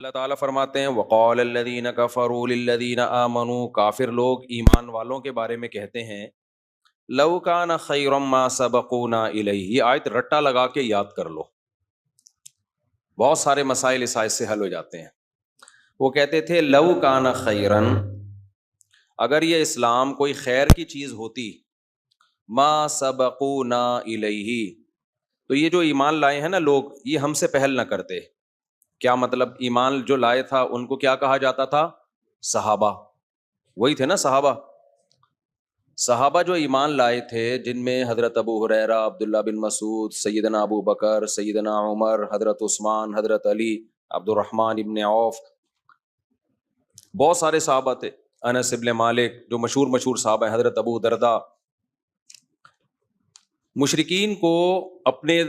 اللہ تعالیٰ فرماتے ہیں وقال الذین کفروا للذین آمنوا، کافر لوگ ایمان والوں کے بارے میں کہتے ہیں لو کان خیرا ما سبقونا الیہ. یہ آیت رٹا لگا کے یاد کر لو، بہت سارے مسائل اس آیت سے حل ہو جاتے ہیں. وہ کہتے تھے لو کان خیرا، اگر یہ اسلام کوئی خیر کی چیز ہوتی، ما سبقونا الیہ، تو یہ جو ایمان لائے ہیں نا لوگ، یہ ہم سے پہل نہ کرتے. کیا مطلب؟ ایمان جو لائے تھا ان کو کیا کہا جاتا تھا؟ صحابہ. وہی تھے نا صحابہ. صحابہ جو ایمان لائے تھے، جن میں حضرت ابو ہریرہ، عبداللہ بن مسعود، سیدنا ابو بکر، سیدنا عمر، حضرت عثمان، حضرت علی، عبد الرحمن ابن عوف، بہت سارے صحابہ تھے. انس ابن مالک، جو مشہور صحابہ ہیں، حضرت ابو دردہ. مشرکین کو اپنے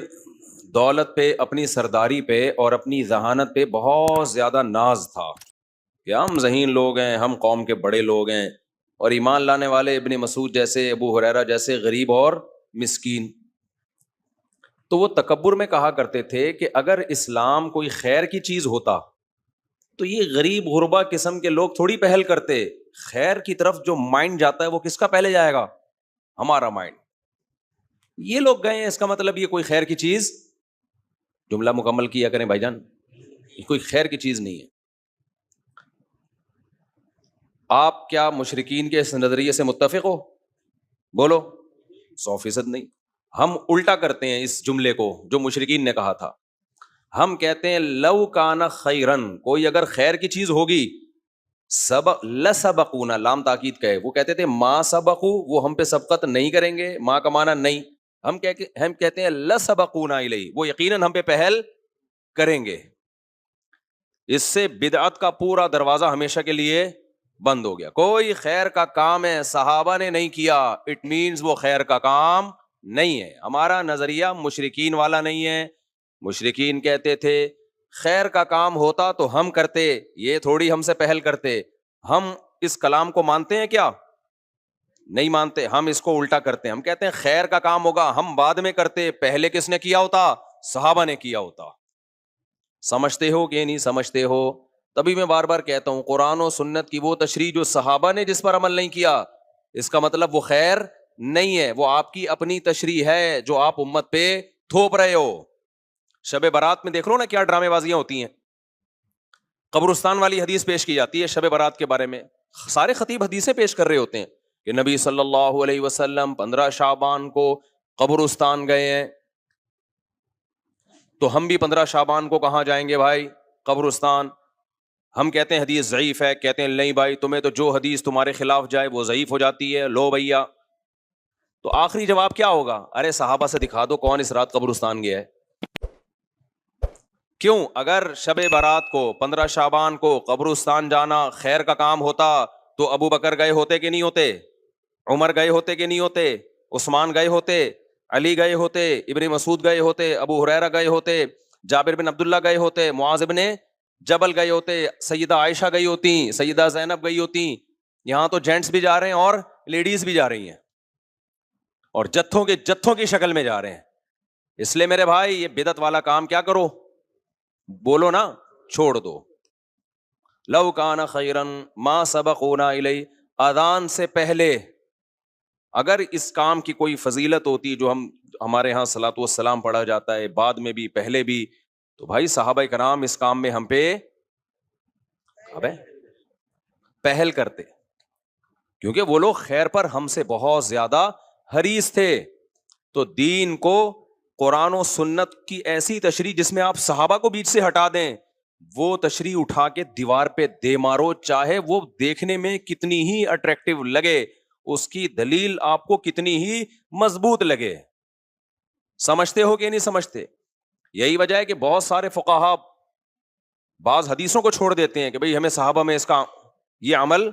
دولت پہ، اپنی سرداری پہ اور اپنی ذہانت پہ بہت زیادہ ناز تھا کہ ہم ذہین لوگ ہیں، ہم قوم کے بڑے لوگ ہیں، اور ایمان لانے والے ابن مسعود جیسے، ابو ہریرہ جیسے غریب اور مسکین. تو وہ تکبر میں کہا کرتے تھے کہ اگر اسلام کوئی خیر کی چیز ہوتا تو یہ غریب غربا قسم کے لوگ تھوڑی پہل کرتے. خیر کی طرف جو مائنڈ جاتا ہے وہ کس کا پہلے جائے گا؟ ہمارا مائنڈ. یہ لوگ گئے ہیں، اس کا مطلب یہ کوئی خیر کی چیز. جملہ مکمل کیا کریں بھائی جان، یہ کوئی خیر کی چیز نہیں ہے. آپ کیا مشرکین کے اس نظریے سے متفق ہو؟ بولو. 100% نہیں. ہم الٹا کرتے ہیں اس جملے کو جو مشرکین نے کہا تھا. ہم کہتے ہیں لو کان خیرن، کوئی اگر خیر کی چیز ہوگی، سبق لسبقونا، لام تاکید کا ہے. وہ کہتے تھے ما سبقو، وہ ہم پہ سبقت نہیں کریں گے. ما کا معنی نہیں. ہم کہتے ہیں لسبقونا الیہ، وہ یقیناً ہم پہ پہل کریں گے. اس سے بدعت کا پورا دروازہ ہمیشہ کے لیے بند ہو گیا. کوئی خیر کا کام ہے صحابہ نے نہیں کیا، اٹ مینز وہ خیر کا کام نہیں ہے. ہمارا نظریہ مشرکین والا نہیں ہے. مشرکین کہتے تھے خیر کا کام ہوتا تو ہم کرتے، یہ تھوڑی ہم سے پہل کرتے. ہم اس کلام کو مانتے ہیں کیا؟ نہیں مانتے. ہم اس کو الٹا کرتے ہیں. ہم کہتے ہیں خیر کا کام ہوگا ہم بعد میں کرتے، پہلے کس نے کیا ہوتا؟ صحابہ نے کیا ہوتا. سمجھتے ہو کہ نہیں سمجھتے ہو؟ تبھی میں بار بار کہتا ہوں قرآن و سنت کی وہ تشریح جو صحابہ نے جس پر عمل نہیں کیا، اس کا مطلب وہ خیر نہیں ہے، وہ آپ کی اپنی تشریح ہے جو آپ امت پہ تھوپ رہے ہو. شب برات میں دیکھ لو نا کیا ڈرامے بازیاں ہوتی ہیں. قبرستان والی حدیث پیش کی جاتی ہے شب برات کے بارے میں. سارے خطیب حدیثیں پیش کر رہے ہوتے ہیں کہ نبی صلی اللہ علیہ وسلم 15 شعبان کو قبرستان گئے ہیں. تو ہم بھی 15 شعبان کو کہاں جائیں گے بھائی؟ قبرستان. ہم کہتے ہیں حدیث ضعیف ہے، کہتے ہیں نہیں بھائی تمہیں تو جو حدیث تمہارے خلاف جائے وہ ضعیف ہو جاتی ہے. لو بھیا. تو آخری جواب کیا ہوگا؟ ارے صحابہ سے دکھا دو کون اس رات قبرستان گیا ہے. کیوں؟ اگر شب برات کو 15 شعبان کو قبرستان جانا خیر کا کام ہوتا تو ابو بکر گئے ہوتے کہ نہیں ہوتے؟ عمر گئے ہوتے کہ نہیں ہوتے؟ عثمان گئے ہوتے؟ علی گئے ہوتے؟ ابن مسعود گئے ہوتے؟ ابو ہریرہ گئے ہوتے؟ جابر بن عبداللہ گئے ہوتے؟ معاذ بن جبل گئے ہوتے؟ سیدہ عائشہ گئی ہوتی؟ سیدہ زینب گئی ہوتی؟ یہاں تو جینٹس بھی جا رہے ہیں اور لیڈیز بھی جا رہی ہیں، اور جتھوں کی شکل میں جا رہے ہیں. اس لیے میرے بھائی یہ بدعت والا کام کیا کرو؟ بولو نا، چھوڑ دو. لو کان خیرا ما سبقونا الیہ، اذان سے پہلے اگر اس کام کی کوئی فضیلت ہوتی جو ہمارے ہاں صلاۃ والسلام پڑھا جاتا ہے بعد میں بھی پہلے بھی، تو بھائی صحابہ کرام اس کام میں ہم پہ پہل کرتے، کیونکہ وہ لوگ خیر پر ہم سے بہت زیادہ حریص تھے. تو دین کو قرآن و سنت کی ایسی تشریح جس میں آپ صحابہ کو بیچ سے ہٹا دیں، وہ تشریح اٹھا کے دیوار پہ دے مارو، چاہے وہ دیکھنے میں کتنی ہی اٹریکٹیو لگے، اس کی دلیل آپ کو کتنی ہی مضبوط لگے. سمجھتے ہو کہ نہیں سمجھتے؟ یہی وجہ ہے کہ بہت سارے فقہا بعض حدیثوں کو چھوڑ دیتے ہیں کہ بھئی ہمیں صحابہ میں اس کا یہ عمل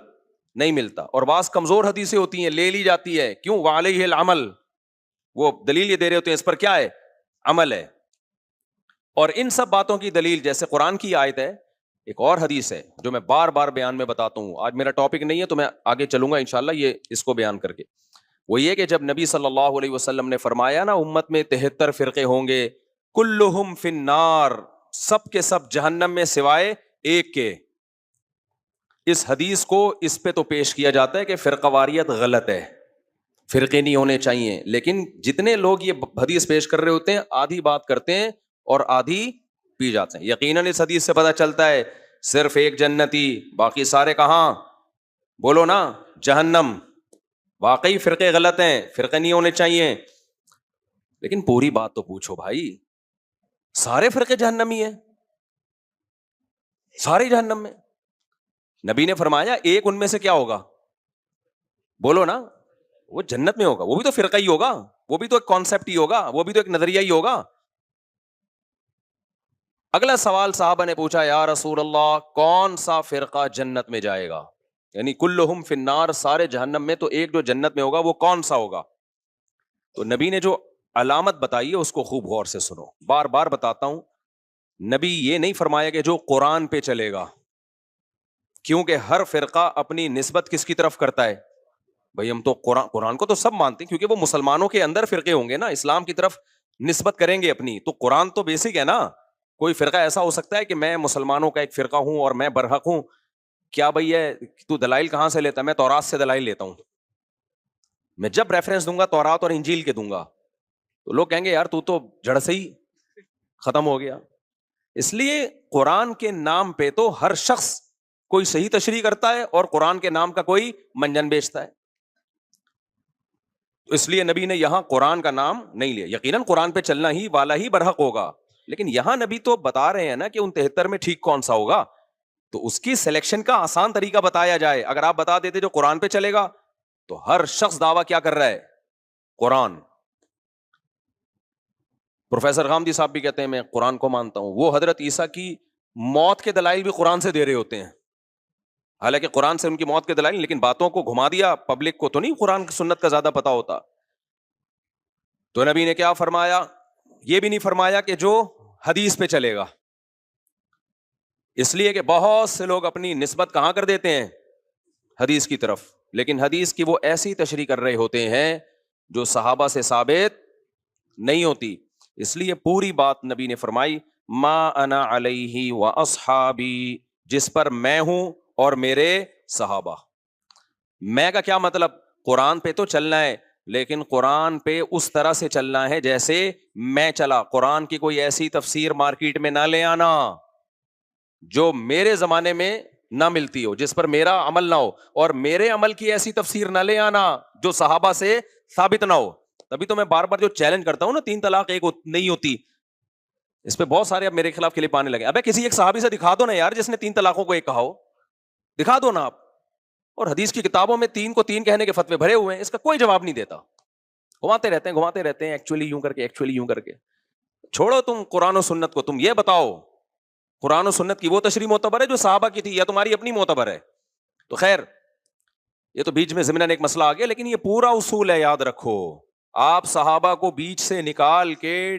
نہیں ملتا، اور بعض کمزور حدیثیں ہوتی ہیں لے لی جاتی ہے. کیوں؟ وعلیہ العمل، وہ دلیل یہ دے رہے ہوتے ہیں اس پر کیا ہے؟ عمل ہے. اور ان سب باتوں کی دلیل جیسے قرآن کی آیت ہے، ایک اور حدیث ہے جو میں بار بار بیان میں بتاتا ہوں. آج میرا ٹاپک نہیں ہے تو میں آگے چلوں گا انشاءاللہ یہ اس کو بیان کر کے. وہ یہ کہ جب نبی صلی اللہ علیہ وسلم نے فرمایا نا امت میں 73 فرقے ہوں گے، کلہم فی النار، سب کے سب جہنم میں سوائے ایک کے. اس حدیث کو اس پہ تو پیش کیا جاتا ہے کہ فرقہ واریت غلط ہے, فرقے نہیں ہونے چاہیے, لیکن جتنے لوگ یہ حدیث پیش کر رہے ہوتے ہیں آدھی بات کرتے ہیں اور آدھی پی جاتے ہیں. یقیناً اس حدیث سے پتہ چلتا ہے صرف ایک جنتی, باقی سارے کہاں؟ بولو نا, جہنم. واقعی فرقے غلط ہیں, فرقے نہیں ہونے چاہیے, لیکن پوری بات تو پوچھو بھائی, سارے فرقے جہنمی ہیں, سارے جہنم میں. نبی نے فرمایا ایک ان میں سے کیا ہوگا؟ بولو نا, وہ جنت میں ہوگا, وہ بھی تو فرقہ ہی ہوگا, وہ بھی تو ایک کانسیپٹ ہی ہوگا, وہ بھی تو ایک نظریہ ہی ہوگا. اگلا سوال صحابہ نے پوچھا, یا رسول اللہ کون سا فرقہ جنت میں جائے گا؟ یعنی کلہم فی النار, سارے جہنم میں, تو ایک جو جنت میں ہوگا وہ کون سا ہوگا؟ تو نبی نے جو علامت بتائی ہے اس کو خوب غور سے سنو, بار بار بتاتا ہوں. نبی یہ نہیں فرمایا کہ جو قرآن پہ چلے گا, کیونکہ ہر فرقہ اپنی نسبت کس کی طرف کرتا ہے؟ بھائی ہم تو قرآن کو تو سب مانتے ہیں, کیونکہ وہ مسلمانوں کے اندر فرقے ہوں گے نا, اسلام کی طرف نسبت کریں گے اپنی, تو قرآن تو بیسک ہے نا. کوئی فرقہ ایسا ہو سکتا ہے کہ میں مسلمانوں کا ایک فرقہ ہوں اور میں برحق ہوں؟ کیا بھائی ہے, تو دلائل کہاں سے لیتا ہے؟ میں تورات سے دلائل لیتا ہوں. میں جب ریفرنس دوں گا تورات اور انجیل کے دوں گا, تو لوگ کہیں گے یار تو جڑ سے ہی ختم ہو گیا. اس لیے قرآن کے نام پہ تو ہر شخص کوئی صحیح تشریح کرتا ہے اور قرآن کے نام کا کوئی منجن بیچتا ہے. اس لیے نبی نے یہاں قرآن کا نام نہیں لیا. یقیناً قرآن پہ چلنا ہی والا ہی برحق ہوگا, لیکن یہاں نبی تو بتا رہے ہیں نا کہ ان 73 میں ٹھیک کون سا ہوگا, تو اس کی سلیکشن کا آسان طریقہ بتایا جائے. اگر آپ بتا دیتے جو قرآن پہ چلے گا, تو ہر شخص دعویٰ کیا کر رہا ہے؟ قرآن. پروفیسر غامدی صاحب بھی کہتے ہیں میں قرآن کو مانتا ہوں. وہ حضرت عیسیٰ کی موت کے دلائل بھی قرآن سے دے رہے ہوتے ہیں, حالانکہ قرآن سے ان کی موت کے دلائل, لیکن باتوں کو گھما دیا. پبلک کو تو نہیں قرآن کی سنت کا زیادہ پتا ہوتا. تو نبی نے کیا فرمایا؟ یہ بھی نہیں فرمایا کہ جو حدیث پہ چلے گا, اس لیے کہ بہت سے لوگ اپنی نسبت کہاں کر دیتے ہیں؟ حدیث کی طرف. لیکن حدیث کی وہ ایسی تشریح کر رہے ہوتے ہیں جو صحابہ سے ثابت نہیں ہوتی. اس لیے پوری بات نبی نے فرمائی, ما انا علیہ و اصحابی, جس پر میں ہوں اور میرے صحابہ. میں کا کیا مطلب؟ قرآن پہ تو چلنا ہے, لیکن قرآن پہ اس طرح سے چلنا ہے جیسے میں چلا. قرآن کی کوئی ایسی تفسیر مارکیٹ میں نہ لے آنا جو میرے زمانے میں نہ ملتی ہو, جس پر میرا عمل نہ ہو, اور میرے عمل کی ایسی تفسیر نہ لے آنا جو صحابہ سے ثابت نہ ہو. تبھی تو میں بار بار جو چیلنج کرتا ہوں نا, 3 طلاق ایک نہیں ہوتی, اس پہ بہت سارے اب میرے خلاف کلپ آنے لگے. ابے کسی ایک صحابی سے دکھا دو نا یار جس نے 3 طلاقوں کو ایک کہا ہو, دکھا دو نا آپ. اور حدیث کی کتابوں میں 3 کو 3 کہنے کے فتوے بھرے ہوئے ہیں, اس کا کوئی جواب نہیں دیتا. گھماتے رہتے ہیں ایکچولی یوں کر کے. چھوڑو تم قرآن و سنت کو, تم یہ بتاؤ قرآن و سنت کی وہ تشریح معتبر ہے جو صحابہ کی تھی, یا تمہاری اپنی معتبر ہے؟ تو خیر یہ تو بیچ میں ضمناً ایک مسئلہ آ گیا, لیکن یہ پورا اصول ہے, یاد رکھو. آپ صحابہ کو بیچ سے نکال کے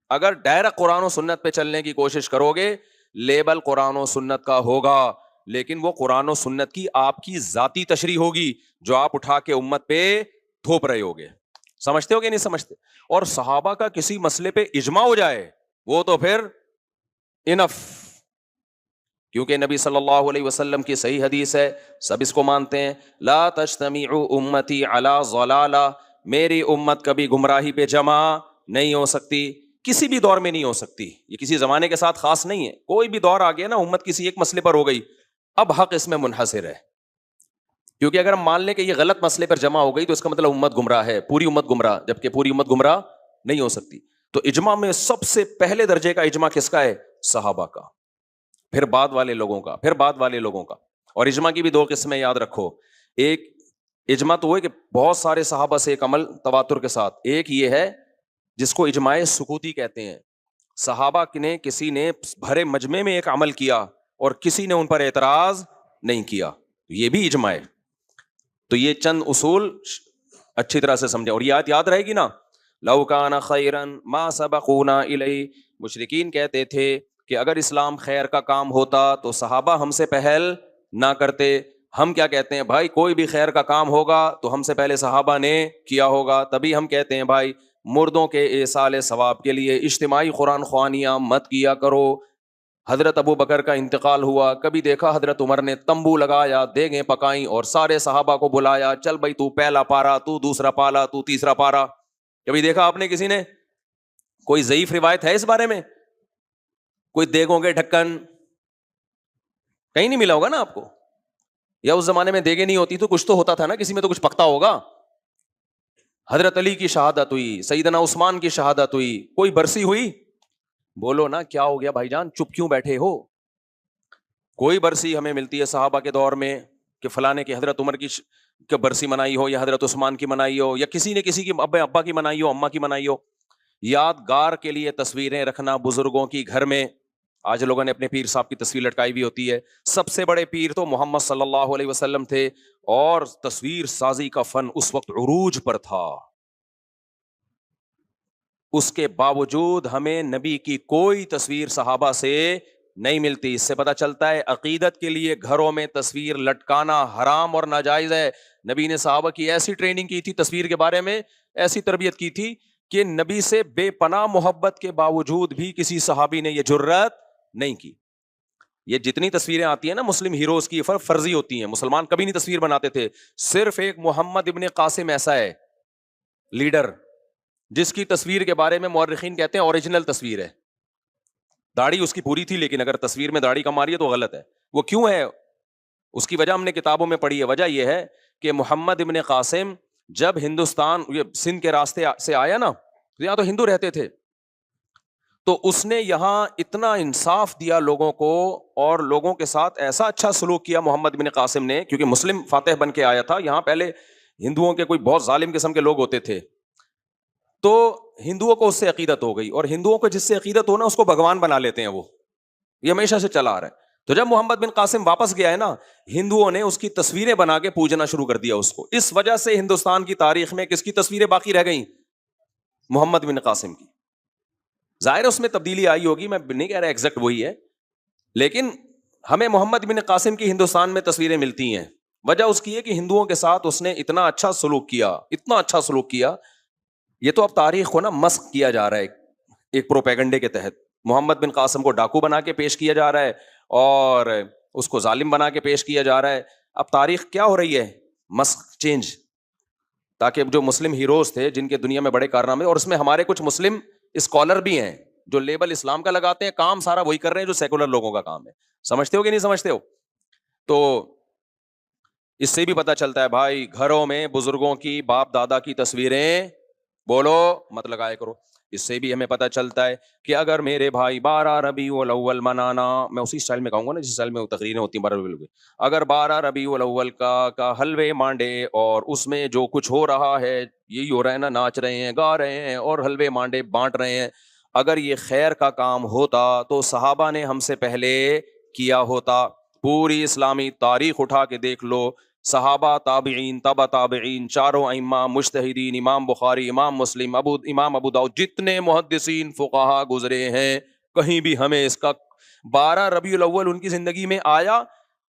اگر ڈائریکٹ قرآن و سنت پہ چلنے کی کوشش کرو گے, لیبل قرآن و سنت کا ہوگا, لیکن وہ قرآن و سنت کی آپ کی ذاتی تشریح ہوگی جو آپ اٹھا کے امت پہ تھوپ رہے ہوگے. سمجھتے ہو کہ نہیں سمجھتے؟ اور صحابہ کا کسی مسئلے پہ اجماع ہو جائے وہ تو پھر انف, کیونکہ نبی صلی اللہ علیہ وسلم کی صحیح حدیث ہے, سب اس کو مانتے ہیں, لا تجتمع امتی علی ضلالہ, میری امت کبھی گمراہی پہ جمع نہیں ہو سکتی, کسی بھی دور میں نہیں ہو سکتی. یہ کسی زمانے کے ساتھ خاص نہیں ہے, کوئی بھی دور آ گیا نا امت کسی ایک مسئلے پر ہو گئی, اب حق اس میں منحصر ہے. کیونکہ اگر ہم مان لیں کہ یہ غلط مسئلے پر جمع ہو گئی تو اس کا مطلب امت گمراہ ہے, پوری امت گمراہ, جبکہ پوری امت گمراہ نہیں ہو سکتی. تو اجماع میں سب سے پہلے درجے کا اجماع کس کا ہے؟ صحابہ کا, پھر بعد والے لوگوں کا, پھر بعد والے لوگوں کا. اور اجماع کی بھی 2 قسمیں یاد رکھو. ایک اجماع تو وہ کہ بہت سارے صحابہ سے ایک عمل تواتر کے ساتھ, ایک یہ ہے جس کو اجماع سکوتی کہتے ہیں. صحابہ نے کسی نے بھرے مجمع میں ایک عمل کیا اور کسی نے ان پر اعتراض نہیں کیا, یہ بھی اجماع ہے. تو یہ چند اصول اچھی طرح سے سمجھا. اور یہ آیت یاد رہے گی نا, لو کان خیرا ما سبقونا الیہ. مشرکین کہتے تھے کہ اگر اسلام خیر کا کام ہوتا تو صحابہ ہم سے پہل نہ کرتے. ہم کیا کہتے ہیں بھائی, کوئی بھی خیر کا کام ہوگا تو ہم سے پہلے صحابہ نے کیا ہوگا. تبھی ہم کہتے ہیں بھائی مردوں کے ایصال ثواب کے لیے اجتماعی قرآن خوانیاں مت کیا کرو, حضرت ابو بکر کا انتقال ہوا, کبھی دیکھا حضرت عمر نے تمبو لگایا, دیگیں پکائیں اور سارے صحابہ کو بلایا, چل بھائی تو پہلا پارا, تو دوسرا پالا, تو تیسرا پارا. کبھی دیکھا آپ نے کسی نے؟ کوئی ضعیف روایت ہے اس بارے میں؟ کوئی دیگوں کے ڈھکن کہیں نہیں ملا ہوگا نا آپ کو, یا اس زمانے میں دیگیں نہیں ہوتی تو کچھ تو ہوتا تھا نا, کسی میں تو کچھ پکتا ہوگا. حضرت علی کی شہادت ہوئی, سیدنا عثمان کی شہادت ہوئی, کوئی برسی ہوئی؟ بولو نا کیا ہو گیا بھائی جان, چپ کیوں بیٹھے ہو؟ کوئی برسی ہمیں ملتی ہے صحابہ کے دور میں کہ فلانے کی حضرت عمر کی برسی منائی ہو, یا حضرت عثمان کی منائی ہو, یا کسی نے کسی کی ابا کی منائی ہو, اماں کی منائی ہو. یادگار کے لیے تصویریں رکھنا بزرگوں کی گھر میں. آج لوگوں نے اپنے پیر صاحب کی تصویر لٹکائی بھی ہوتی ہے. سب سے بڑے پیر تو محمد صلی اللہ علیہ وسلم تھے, اور تصویر سازی کا فن اس وقت عروج پر تھا. اس کے باوجود ہمیں نبی کی کوئی تصویر صحابہ سے نہیں ملتی. اس سے پتہ چلتا ہے عقیدت کے لیے گھروں میں تصویر لٹکانا حرام اور ناجائز ہے. نبی نے صحابہ کی ایسی ٹریننگ کی تھی تصویر کے بارے میں, ایسی تربیت کی تھی کہ نبی سے بے پناہ محبت کے باوجود بھی کسی صحابی نے یہ جرات نہیں کی. یہ جتنی تصویریں آتی ہیں نا مسلم ہیروز کی, فرضی ہوتی ہیں, مسلمان کبھی نہیں تصویر بناتے تھے. صرف ایک محمد ابن قاسم ایسا ہے لیڈر جس کی تصویر کے بارے میں مورخین کہتے ہیں اوریجنل تصویر ہے. داڑھی اس کی پوری تھی, لیکن اگر تصویر میں داڑھی کم آ رہی ہے تو غلط ہے. وہ کیوں ہے؟ اس کی وجہ ہم نے کتابوں میں پڑھی ہے. وجہ یہ ہے کہ محمد ابن قاسم جب ہندوستان سندھ کے راستے سے آیا نا, یہاں تو ہندو رہتے تھے, تو اس نے یہاں اتنا انصاف دیا لوگوں کو, اور لوگوں کے ساتھ ایسا اچھا سلوک کیا محمد بن قاسم نے, کیونکہ مسلم فاتح بن کے آیا تھا. یہاں پہلے ہندوؤں کے کوئی بہت ظالم قسم کے لوگ ہوتے تھے, تو ہندوؤں کو اس سے عقیدت ہو گئی, اور ہندوؤں کو جس سے عقیدت ہو نا اس کو بھگوان بنا لیتے ہیں. وہ یہ ہمیشہ سے چلا آ رہا ہے. تو جب محمد بن قاسم واپس گیا ہے نا, ہندوؤں نے اس کی تصویریں بنا کے پوجنا شروع کر دیا اس کو. اس وجہ سے ہندوستان کی تاریخ میں کس کی تصویریں باقی رہ گئیں؟ محمد بن قاسم کی. ظاہر اس میں تبدیلی آئی ہوگی, میں نہیں کہہ رہا ایگزیکٹ وہی ہے, لیکن ہمیں محمد بن قاسم کی ہندوستان میں تصویریں ملتی ہیں. وجہ اس کی ہے کہ ہندوؤں کے ساتھ اس نے اتنا اچھا سلوک کیا, اتنا اچھا سلوک کیا. یہ تو اب تاریخ کو نا مسخ کیا جا رہا ہے ایک پروپیگنڈے کے تحت. محمد بن قاسم کو ڈاکو بنا کے پیش کیا جا رہا ہے, اور اس کو ظالم بنا کے پیش کیا جا رہا ہے. اب تاریخ کیا ہو رہی ہے؟ مسخ, چینج, تاکہ جو مسلم ہیروز تھے جن کے دنیا میں بڑے کارنامے, اور اس میں ہمارے کچھ مسلم اسکالر بھی ہیں جو لیبل اسلام کا لگاتے ہیں, کام سارا وہی کر رہے ہیں جو سیکولر لوگوں کا کام ہے. سمجھتے ہو کہ نہیں سمجھتے ہو؟ تو اس سے بھی پتہ چلتا ہے بھائی, گھروں میں بزرگوں کی باپ دادا کی تصویریں بولو مت لگائے کرو. اس سے بھی ہمیں پتہ چلتا ہے کہ اگر میرے بھائی 12 ربیع الاول منانا, میں اسی اسٹائل میں کہوں گا نا جس اسٹائل میں تقریریں ہوتی ہیں 12 ربیع الاول, اگر 12 ربیع الاول کا حلوے مانڈے, اور اس میں جو کچھ ہو رہا ہے یہی ہو رہا ہے نا, ناچ رہے ہیں, گا رہے ہیں, اور حلوے مانڈے بانٹ رہے ہیں, اگر یہ خیر کا کام ہوتا تو صحابہ نے ہم سے پہلے کیا ہوتا. پوری اسلامی تاریخ اٹھا کے دیکھ لو, صحابہ, تابعین, تبع تابعین, چاروں ائمہ, مجتہدین, امام بخاری, امام مسلم, امام ابو داؤد, جتنے محدثین فقہا گزرے ہیں, کہیں بھی ہمیں اس کا 12 ربیع الاول ان کی زندگی میں آیا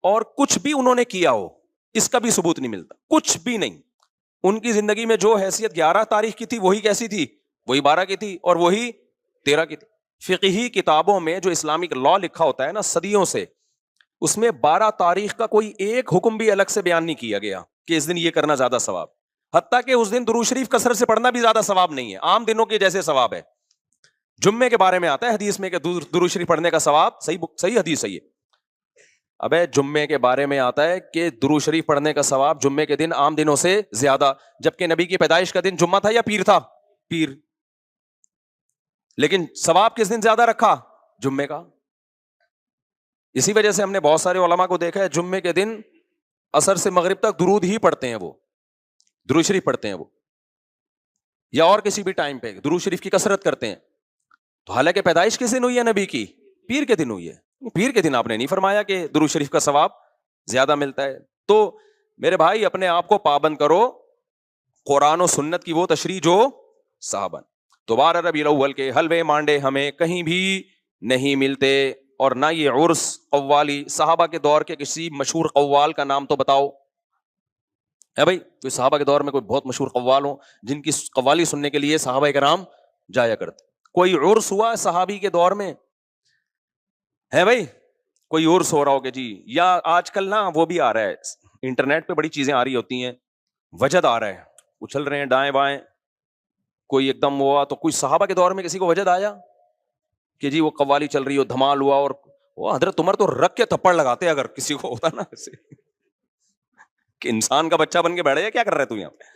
اور کچھ بھی انہوں نے کیا ہو اس کا بھی ثبوت نہیں ملتا. کچھ بھی نہیں. ان کی زندگی میں جو حیثیت 11 تاریخ کی تھی وہی کیسی تھی؟ وہی 12 کی تھی, اور وہی 13 کی تھی. فقہی کتابوں میں جو اسلامک لا لکھا ہوتا ہے نا صدیوں سے, اس میں 12 تاریخ کا کوئی ایک حکم بھی الگ سے بیان نہیں کیا گیا کہ اس دن یہ کرنا زیادہ ثواب. حتیٰ کہ اس دن درود شریف کثرت سے پڑھنا بھی زیادہ ثواب نہیں ہے, عام دنوں کے جیسے ثواب ہے. جمعے کے بارے میں آتا ہے حدیث میں کہ درود شریف پڑھنے کا ثواب, صحیح حدیث صحیح ہے. ابے جمعے کے بارے میں آتا ہے کہ درود شریف پڑھنے کا ثواب جمعے کے دن عام دنوں سے زیادہ, جبکہ نبی کی پیدائش کا دن جمعہ تھا یا پیر تھا؟ پیر. لیکن ثواب کس دن زیادہ رکھا؟ جمعے کا. اسی وجہ سے ہم نے بہت سارے علماء کو دیکھا ہے جمعے کے دن عصر سے مغرب تک درود ہی پڑھتے ہیں, وہ درود شریف پڑھتے ہیں وہ, یا اور کسی بھی ٹائم پہ درود شریف کی کثرت کرتے ہیں. تو حالانکہ پیدائش کس دن ہوئی ہے نبی کی؟ پیر کے دن ہوئی ہے. پیر کے دن آپ نے نہیں فرمایا کہ درود شریف کا ثواب زیادہ ملتا ہے. تو میرے بھائی اپنے آپ کو پابند کرو قرآن و سنت کی وہ تشریح جو صحابہ. تو 12 ربیع الاول کے حلوے مانڈے ہمیں کہیں بھی نہیں ملتے, اور نہ یہ عرس قوالی. صحابہ کے دور کے کسی مشہور قوال کا نام تو بتاؤ ہے بھائی, کوئی صحابہ کے دور میں کوئی بہت مشہور قوال ہوں جن کی قوالی سننے کے لیے صحابہ کرام جایا کرتے. کوئی عرس ہوا صحابی کے دور میں؟ ہے بھائی کوئی اور سو رہا ہو کہ جی، یا آج کل نا وہ بھی آ رہا ہے انٹرنیٹ پہ بڑی چیزیں آ رہی ہوتی ہیں، وجد آ رہا ہے، اچھل رہے ہیں دائیں بائیں، کوئی ایک دم ہوا تو کوئی صحابہ کے دور میں کسی کو وجد آیا کہ جی وہ قوالی چل رہی ہو دھمال ہوا اور وہ حضرت عمر تو رکھ کے تھپڑ لگاتے اگر کسی کو ہوتا نا ایسے کہ انسان کا بچہ بن کے بیٹھ جائے، کیا کر رہے تو یہاں پہ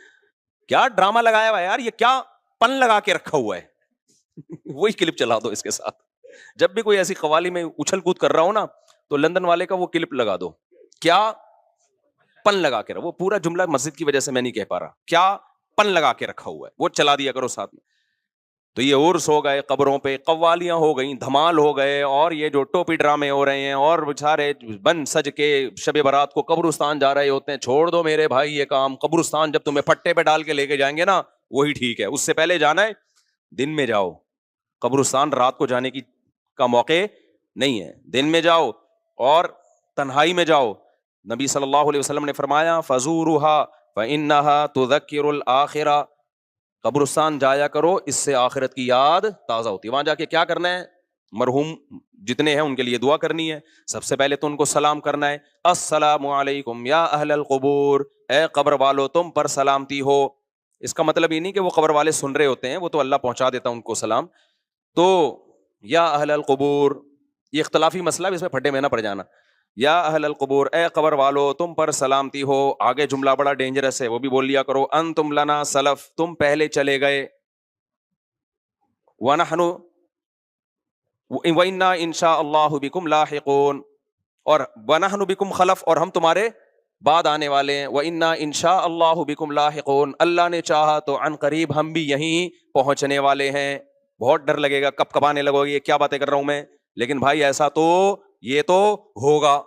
کیا ڈرامہ لگایا ہوا ہے یار، یہ کیا پن لگا کے رکھا ہوا ہے وہی کلپ چلا دو اس کے ساتھ، جب بھی کوئی ایسی قوالی میں اچھل کود کر رہا ہو نا تو لندن والے کا وہ کلپ لگا دو، کیا پن لگا کے رکھا، وہ پورا جملہ مسجد کی وجہ سے میں نہیں کہہ پا رہا، کیا پن لگا کے رکھا ہوا ہے وہ چلا دیا کرو ساتھ میں. تو یہ عرس ہو گئے قبروں پہ، قوالیاں ہو گئیں، دھمال ہو گئے، اور یہ جو ٹوپی ڈرامے ہو رہے ہیں اور بیچارے بن سج کے شب برات کو قبرستان جا رہے ہوتے ہیں. چھوڑ دو میرے بھائی یہ کام، قبرستان جب تمہیں پٹے پہ ڈال کے لے کے جائیں گے نا وہی ٹھیک ہے، اس سے پہلے جانا ہے دن میں جاؤ، قبرستان رات کو جانے کی کا موقع نہیں ہے، دن میں جاؤ اور تنہائی میں جاؤ. نبی صلی اللہ علیہ وسلم نے فرمایا فزورها فانها تذکر الاخرہ، قبرستان جایا کرو اس سے آخرت کی یاد تازہ ہوتی ہے. وہاں جا کے کیا کرنا ہے؟ مرحوم جتنے ہیں ان کے لیے دعا کرنی ہے. سب سے پہلے تو ان کو سلام کرنا ہے، السلام علیکم یا اہل القبور، اے قبر والو تم پر سلامتی ہو. اس کا مطلب یہ نہیں کہ وہ قبر والے سن رہے ہوتے ہیں، وہ تو اللہ پہنچا دیتا ان کو سلام. تو یا اہل القبور یہ اختلافی مسئلہ ہے، اس میں پھڈے میں نہ پڑ جانا. یا اہل القبور اے قبر والو تم پر سلامتی ہو. آگے جملہ بڑا ڈینجرس ہے، وہ بھی بول لیا کرو، انتم لنا سلف، تم پہلے چلے گئے، ونحن وإنا ان شاء اللہ بکم لاحقون، اور ونحن بکم خلف، اور ہم تمہارے بعد آنے والے ہیں. وإنا ان شاء اللہ بکم لاحقون، اللہ نے چاہا تو عن قریب ہم بھی یہیں پہنچنے والے ہیں. بہت ڈر لگے گا، کب کبانے لگو گے یہ کیا باتیں کر رہا ہوں میں، لیکن بھائی ایسا تو یہ تو ہوگا.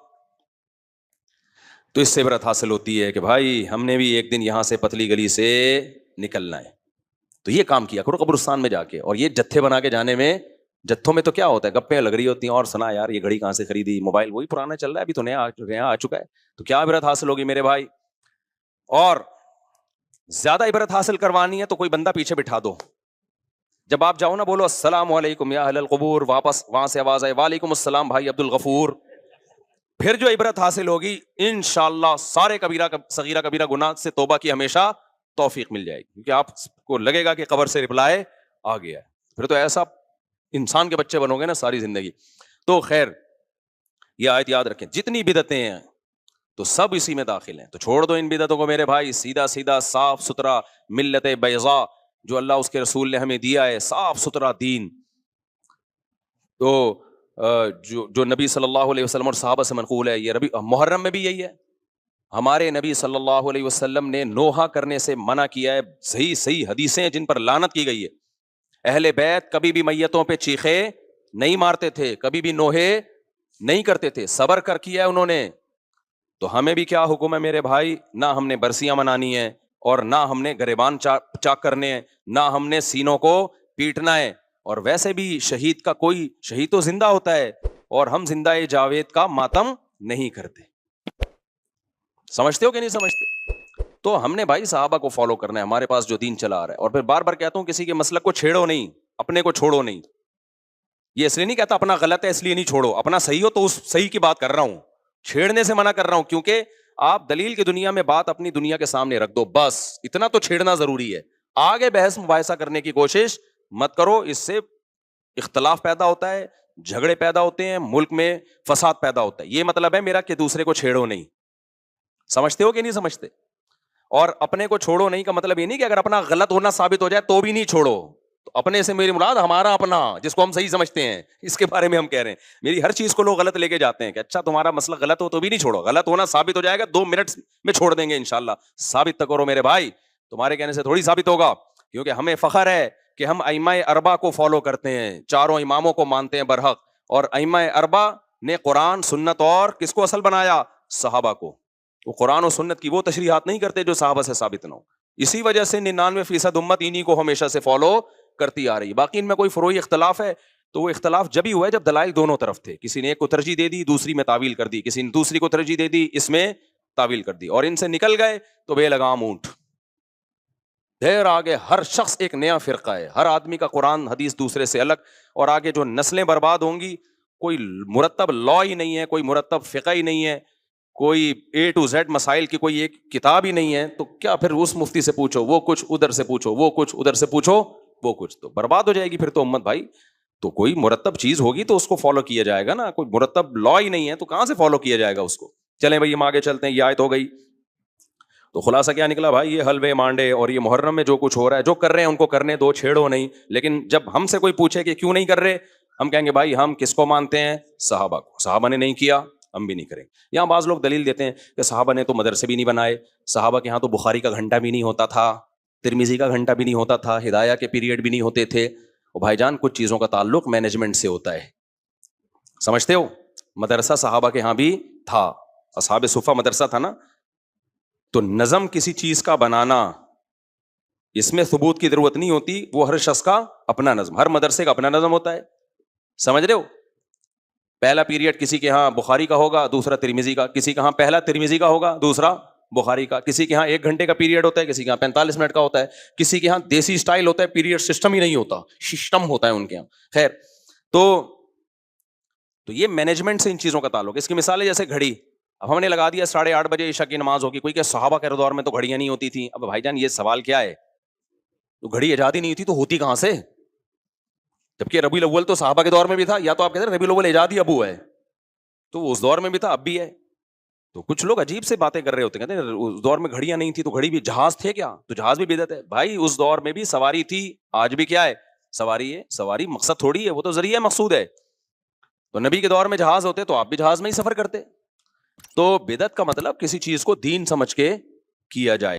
تو اس سے عبرت حاصل ہوتی ہے کہ بھائی ہم نے بھی ایک دن یہاں سے پتلی گلی سے نکلنا ہے. تو یہ کام کیا کرو قبرستان میں جا کے. اور یہ جتھے بنا کے جانے میں، جتھوں میں تو کیا ہوتا ہے گپیں لگ رہی ہوتی ہیں، اور سنا یار یہ گھڑی کہاں سے خریدی، موبائل وہی پرانا چل رہا ہے، ابھی تو نیا آ چکا ہے. تو کیا عبرت حاصل ہوگی میرے بھائی. اور زیادہ عبرت حاصل کروانی ہے تو کوئی بندہ پیچھے بٹھا دو، جب آپ جاؤ نا بولو السلام علیکم یا اہل القبور، واپس وہاں سے آواز آئے وعلیکم السلام بھائی عبد الغفور. پھر جو عبرت حاصل ہوگی انشاءاللہ سارے کبیرہ صغیرہ کبیرہ گناہ سے توبہ کی ہمیشہ توفیق مل جائے گی، کیونکہ آپ کو لگے گا کہ قبر سے رپلائے آ گیا ہے. پھر تو ایسا انسان کے بچے بنو گے نا ساری زندگی. تو خیر یہ آیت یاد رکھیں، جتنی بدعتیں ہیں تو سب اسی میں داخل ہیں. تو چھوڑ دو ان بدعتوں کو میرے بھائی، سیدھا سیدھا صاف ستھرا ملت بیضاء جو اللہ اس کے رسول نے ہمیں دیا ہے، صاف ستھرا دین. تو جو نبی صلی اللہ علیہ وسلم اور صحابہ سے منقول ہے، یہ محرم میں بھی یہی ہے. ہمارے نبی صلی اللہ علیہ وسلم نے نوحہ کرنے سے منع کیا ہے. صحیح حدیثیں جن پر لعنت کی گئی ہے. اہل بیت کبھی بھی میتوں پہ چیخے نہیں مارتے تھے، کبھی بھی نوحے نہیں کرتے تھے، صبر کر کیا ہے انہوں نے. تو ہمیں بھی کیا حکم ہے میرے بھائی، نہ ہم نے برسیاں منانی ہیں، اور نہ ہم نے گریبان چاک کرنے ہیں، نہ ہم نے سینوں کو پیٹنا ہے. اور ویسے بھی شہید کا کوئی شہید تو زندہ ہوتا ہے، اور ہم زندہ جاوید کا ماتم نہیں کرتے. سمجھتے ہو کہ نہیں سمجھتے؟ تو ہم نے بھائی صحابہ کو فالو کرنا ہے، ہمارے پاس جو دین چلا آ رہا ہے. اور پھر بار بار کہتا ہوں کسی کے مسلک کو چھیڑو نہیں، اپنے کو چھوڑو نہیں. یہ اس لیے نہیں کہتا اپنا غلط ہے اس لیے نہیں چھوڑو، اپنا صحیح ہو تو اس صحیح کی بات کر رہا ہوں، چھیڑنے سے منع کر رہا ہوں. کیونکہ آپ دلیل کی دنیا میں بات اپنی دنیا کے سامنے رکھ دو، بس اتنا تو چھیڑنا ضروری ہے. آگے بحث مباحثہ کرنے کی کوشش مت کرو، اس سے اختلاف پیدا ہوتا ہے، جھگڑے پیدا ہوتے ہیں، ملک میں فساد پیدا ہوتا ہے. یہ مطلب ہے میرا کہ دوسرے کو چھیڑو نہیں. سمجھتے ہو کہ نہیں سمجھتے؟ اور اپنے کو چھوڑو نہیں کا مطلب یہ نہیں کہ اگر اپنا غلط ہونا ثابت ہو جائے تو بھی نہیں چھوڑو. تو اپنے سے میری مراد ہمارا اپنا جس کو ہم صحیح سمجھتے ہیں، اس کے بارے میں ہم کہہ رہے ہیں. میری ہر چیز کو لوگ غلط لے کے جاتے ہیں کہ اچھا تمہارا مسئلہ غلط ہو تو بھی نہیں چھوڑو، غلط ہونا ثابت ہو جائے گا 2 منٹ میں چھوڑ دیں گے انشاءاللہ. ثابت تک کرو میرے بھائی، تمہارے کہنے سے تھوڑی ثابت ہوگا. کیونکہ ہمیں فخر ہے کہ ہم ائمہ اربعہ کو فالو کرتے ہیں، چاروں اماموں کو مانتے ہیں برحق. اور ائمہ اربعہ نے قرآن سنت اور کس کو اصل بنایا؟ صحابہ کو. وہ قرآن و سنت کی وہ تشریحات نہیں کرتے جو صحابہ سے ثابت نہ ہو. اسی وجہ سے 99% امت انہی کو ہمیشہ سے فالو کرتی آ رہی. باقی ان میں کوئی فروعی اختلاف ہے تو وہ اختلاف جب ہی ہوا ہے جب دلائل دونوں طرف تھے. کسی نے ایک کو ترجیح دے دی، دوسری میں تعویل کر دی، کسی نے دوسری کو ترجیح دے دی، اس میں تعویل کر دی، اور ان سے نکل گئے تو بے لگام اونٹ. دیر آگے ہر شخص ایک نیا فرقہ ہے، ہر آدمی کا قرآن حدیث دوسرے سے الگ. اور آگے جو نسلیں برباد ہوں گی کوئی مرتب لا ہی نہیں ہے, کوئی مرتب فقہ ہی نہیں ہے, کوئی A to Z مسائل کی کوئی ایک کتاب ہی نہیں ہے, تو کیا پھر اس مفتی سے پوچھو وہ کچھ, ادھر سے پوچھو وہ کچھ, ادھر سے پوچھو وہ کچھ, تو برباد ہو جائے گی پھر تو امت بھائی. تو کوئی مرتب چیز ہوگی تو اس کو فالو کیا جائے گا نا, کوئی مرتب لا ہی نہیں ہے تو کہاں سے فالو کیا جائے گا اس کو. چلیں بھائی ہم آگے چلتے ہیں, یہ آیت ہو گئی. تو خلاصہ کیا نکلا بھائی, یہ حلوے مانڈے اور یہ محرم میں جو کچھ ہو رہا ہے, جو کر رہے ہیں ان کو کرنے دو, چھیڑو نہیں. لیکن جب ہم سے کوئی پوچھے کہ کیوں نہیں کر رہے, ہم کہیں گے بھائی ہم کس کو مانتے ہیں, صحابہ کو, صحابہ نے نہیں کیا ہم بھی نہیں کریں. یہاں بعض لوگ دلیل دیتے ہیں کہ صحابہ نے تو مدرسے بھی نہیں بنائے, صحابہ کے ہاں تو بخاری کا گھنٹہ بھی نہیں ہوتا تھا, ترمذی کا گھنٹہ بھی نہیں ہوتا تھا, ہدایہ کے پیریڈ بھی نہیں ہوتے تھے. اور بھائی جان کچھ چیزوں کا تعلق مینجمنٹ سے ہوتا ہے, سمجھتے ہو. مدرسہ صحابہ کے ہاں بھی تھا, اصحاب صفہ مدرسہ تھا نا. تو نظم کسی چیز کا بنانا, اس میں ثبوت کی ضرورت نہیں ہوتی, وہ ہر شخص کا اپنا نظم, ہر مدرسے کا اپنا نظم ہوتا ہے, سمجھ رہے ہو. پہلا پیریڈ کسی کے ہاں بخاری کا ہوگا, دوسرا ترمذی کا, کسی کے ہاں پہلا ترمذی کا ہوگا, دوسرا بخاری کا, کسی کے ہاں 1 گھنٹے کا پیریڈ ہوتا ہے, کسی کے ہاں 45 منٹ کا ہوتا ہے, کسی کے ہاں دیسی اسٹائل ہوتا ہے, پیریڈ سسٹم ہی نہیں ہوتا, سسٹم ہوتا ہے ان کے ہاں. خیر, تو یہ مینجمنٹ سے ان چیزوں کا تعلق. اس کی مثال ہے جیسے گھڑی, اب ہم نے لگا دیا 8:30 بجے عشاء کی نماز ہوگی, کوئی کہ صحابہ کے دور میں تو گھڑیاں نہیں ہوتی تھیں. اب بھائی جان یہ سوال کیا ہے, تو گھڑی ایجاد ہی نہیں تھی تو ہوتی کہاں سے, جبکہ ربیع الاول تو صحابہ کے دور میں بھی تھا. یا تو آپ کہتے ہیں ربیع الاول ایجاد ہی ابو ہے, تو وہ اس دور میں بھی تھا اب بھی ہے. تو کچھ لوگ عجیب سے باتیں کر رہے ہوتے ہیں, کہتے ہیں اس دور میں گھڑیاں نہیں تھی تو گھڑی بھی, جہاز تھے کیا, تو جہاز بھی بدعت ہے. بھائی اس دور میں بھی سواری تھی, آج بھی کیا ہے, سواری ہے. سواری مقصد تھوڑی ہے, وہ تو ذریعہ مقصود ہے. تو نبی کے دور میں جہاز ہوتے تو آپ بھی جہاز میں ہی سفر کرتے. تو بدعت کا مطلب کسی چیز کو دین سمجھ کے کیا جائے.